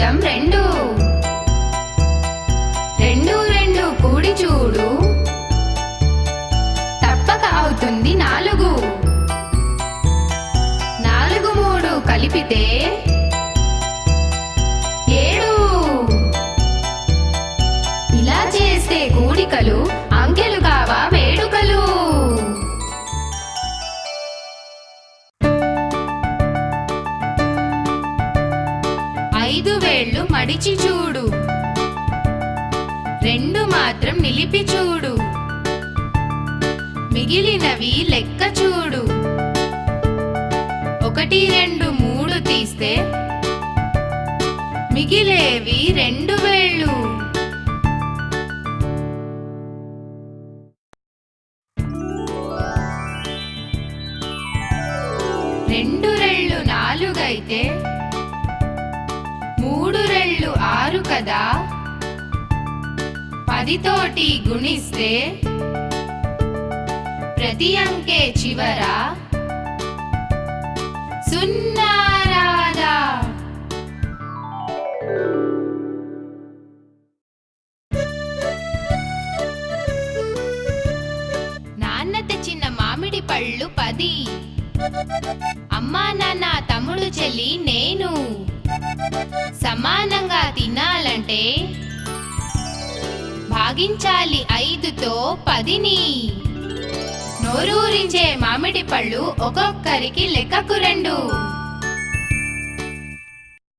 మొత్తం 2. 2 2 కూడి చూడు, తప్పక అవుతుంది 4. 4 3 కలిపితే 7. ఇలా చేస్తే కూడికలు అంకెలు కావా వేడుకలు. 5 వేళ్ళు మడిచి చూడు, 2 మాత్రం నిలిపి చూడు, మిగిలినవి లెక్క చూడు. 1 2 3 తీస్తే మిగిలేవి 2 వేళ్ళు. 2 రెళ్ళు 4 అయితే 3 రెళ్ళు 6 కదా. 10 తోటి గుణిస్తే ప్రతి అంకె చివర 0 రాదా. నాన్న తెచ్చిన మామిడి పళ్ళు 10, అమ్మా నాన్న తమ్ముడు చెల్లి నేను. సమానంగా తినాలంటే భాగించాలి 5తో 10ని. నోరూరించే మామిడి పళ్ళు ఒక్కొక్కరికి లెక్కకు 2.